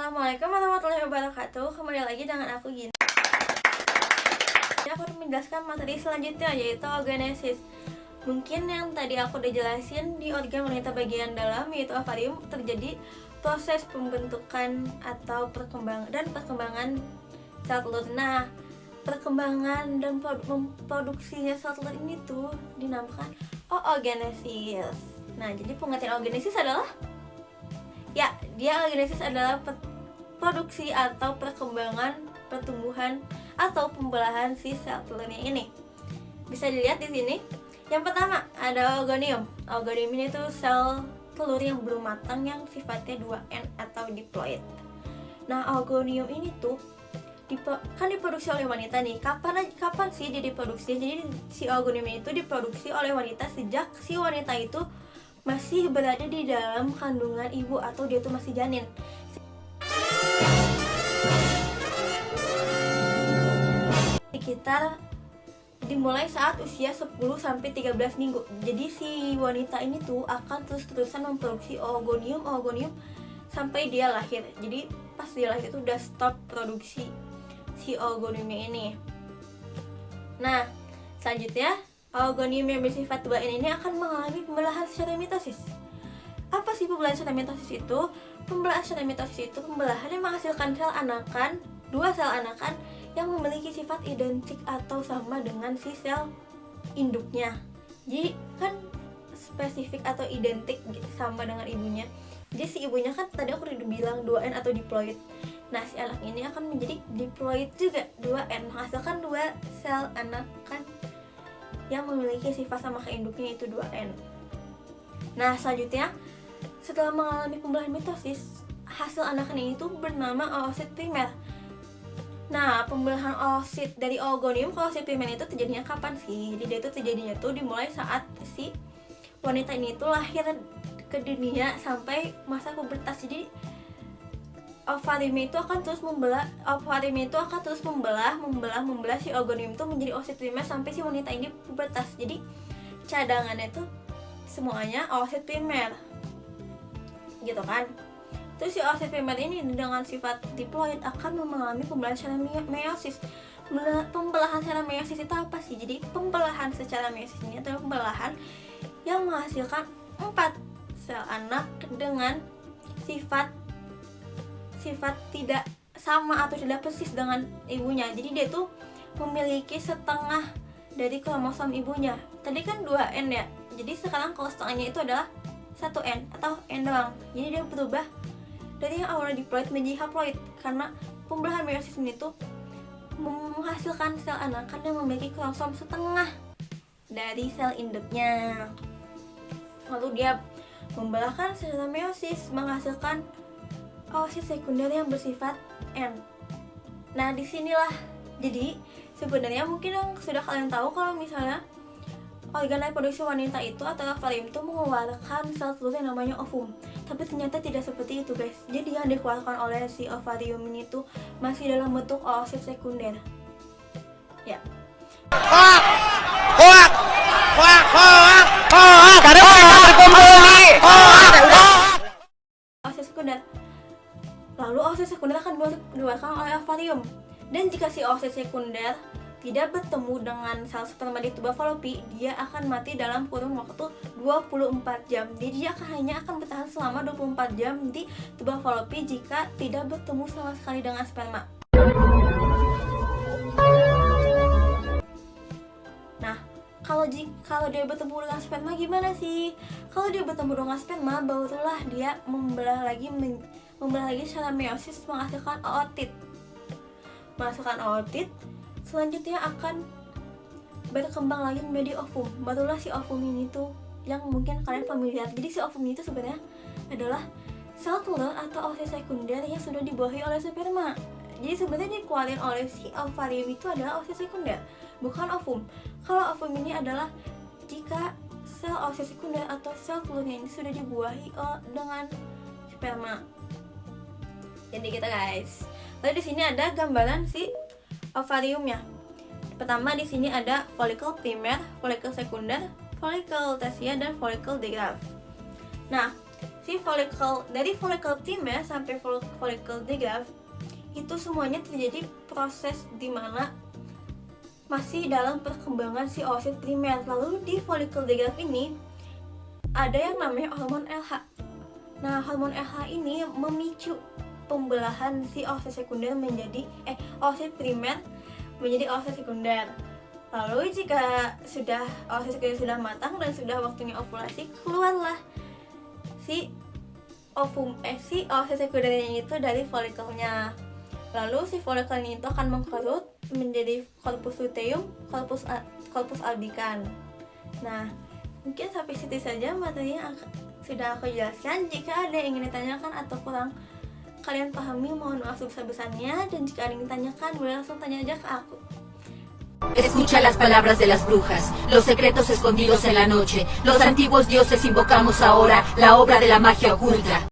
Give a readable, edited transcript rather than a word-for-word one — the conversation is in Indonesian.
Assalamualaikum warahmatullahi wabarakatuh. Kembali lagi dengan aku Gina. Aku akan menjelaskan materi selanjutnya, yaitu organesis. Mungkin yang tadi aku udah jelasin, di organ wanita bagian dalam yaitu ovarium terjadi proses pembentukan atau perkembangan sel telur. Nah, perkembangan dan memproduksinya sel telur ini tuh dinamakan oogenesis. Nah, jadi pengertian oogenesis adalah oogenesis adalah produksi atau perkembangan, pertumbuhan atau pembelahan si sel telurnya ini. Bisa dilihat di sini. Yang pertama ada oogonium. Oogonium ini tuh sel telur yang belum matang yang sifatnya 2N atau diploid. Nah, oogonium ini tuh kan diproduksi oleh wanita nih. Kapan sih dia diproduksi? Jadi si oogonium itu diproduksi oleh wanita sejak si wanita itu masih berada di dalam kandungan ibu atau dia tuh masih janin. Sekitar dimulai saat usia 10-13 minggu. Jadi si wanita ini tuh akan terus-terusan memproduksi oogonium sampai dia lahir. Jadi pas dia lahir itu udah stop produksi si oogoniumnya ini. Nah, selanjutnya oogonium yang bersifat 2N ini akan mengalami pembelahan secara mitosis. Apa sih pembelahan secara mitosis itu? Pembelahan secara mitosis itu pembelahan yang menghasilkan dua sel anakan yang memiliki sifat identik atau sama dengan si sel induknya. Jadi kan spesifik atau identik sama dengan ibunya. Jadi si ibunya kan tadi aku udah bilang 2N atau diploid. Nah, si anak ini akan menjadi diploid juga 2N, menghasilkan dua sel anakan yang memiliki sifat sama ke induknya yaitu 2N. Nah, selanjutnya setelah mengalami pembelahan mitosis, hasil anakan ini tuh bernama oosit primer. Nah, pembelahan oosit dari oogonium ke oosit primer itu terjadinya kapan sih? Jadi dia itu terjadinya tuh dimulai saat si wanita ini tuh lahir ke dunia sampai masa pubertas. Jadi ovarium itu akan terus membelah si oogonium itu menjadi oosit primer sampai si wanita ini pubertas. Jadi cadangannya itu semuanya oosit primer, gitu kan. Terus si oosit primer ini dengan sifat diploid akan mengalami pembelahan secara meiosis. Pembelahan secara meiosis itu apa sih? Jadi pembelahan secara meiosis ini adalah pembelahan yang menghasilkan 4 sel anak dengan sifat tidak sama atau tidak persis dengan ibunya. Jadi dia tuh memiliki setengah dari kromosom ibunya. Tadi kan 2N ya. Jadi sekarang kalau setengahnya itu adalah 1N atau N doang. Jadi dia berubah dari yang awalnya diploid menjadi haploid karena pembelahan meiosis ini tuh menghasilkan sel anakan yang memiliki kromosom setengah dari sel induknya. Lalu dia membelahkan secara meiosis menghasilkan oosit sekunder yang bersifat N. Nah, disinilah jadi sebenarnya mungkin yang sudah kalian tahu kalau misalnya organ reproduksi wanita itu atau ovarium itu mengeluarkan sel telur yang namanya ovum. Tapi ternyata tidak seperti itu, guys. Jadi yang dikeluarkan oleh si ovarium ini tuh masih dalam bentuk oosit sekunder. Ya. Oosit sekunder. Lalu oosit sekunder akan dikeluarkan oleh ovarium. Dan jika si oosit sekunder tidak bertemu dengan sel sperma di tuba falopi, dia akan mati dalam kurun waktu 24 jam. Jadi dia hanya akan bertahan selama 24 jam di tuba falopi jika tidak bertemu sama sekali dengan sperma. Nah, kalau dia bertemu dengan sperma gimana sih? Kalau dia bertemu dengan sperma, barulah dia membelah lagi secara meiosis menghasilkan ootit. Selanjutnya akan berkembang lagi menjadi ovum. Barulah si ovum ini tuh yang mungkin kalian familiar. Jadi si ovum itu sebenarnya adalah sel telur atau oosit sekunder yang sudah dibuahi oleh sperma. Jadi sebenarnya dikeluarin oleh si ovarium itu adalah oosit sekunder, bukan ovum. Kalau ovum ini adalah jika sel oosit sekunder atau sel telurnya ini sudah dibuahi dengan sperma. Jadi kita guys. Lalu di sini ada gambaran si ovariumnya. Pertama di sini ada folikel primer, folikel sekunder, folikel tersier dan folikel digraf. Nah, si dari folikel primer sampai folikel degraf itu semuanya terjadi proses di mana masih dalam perkembangan si oosit primer. Lalu di folikel degraf ini ada yang namanya hormon LH. Nah, hormon LH ini memicu pembelahan si oosit sekunder menjadi oosit primer menjadi oosit sekunder. Lalu jika oosit sekunder sudah matang dan sudah waktunya ovulasi, keluarlah si oosit sekundernya itu dari folikelnya. Lalu si folikelnya itu akan mengkerut menjadi corpus luteum, corpus albicans. Nah, mungkin sampai situ saja materinya sudah aku jelaskan. Jika ada yang ingin ditanyakan atau kurang kalian pahami, mohon maaf sebesar-besarnya. Dan jika ada yang ditanyakan, boleh langsung tanya aja ke aku. Escucha las palabras de las brujas, los secretos escondidos en la noche. Los antiguos dioses invocamos ahora la obra de la magia oculta.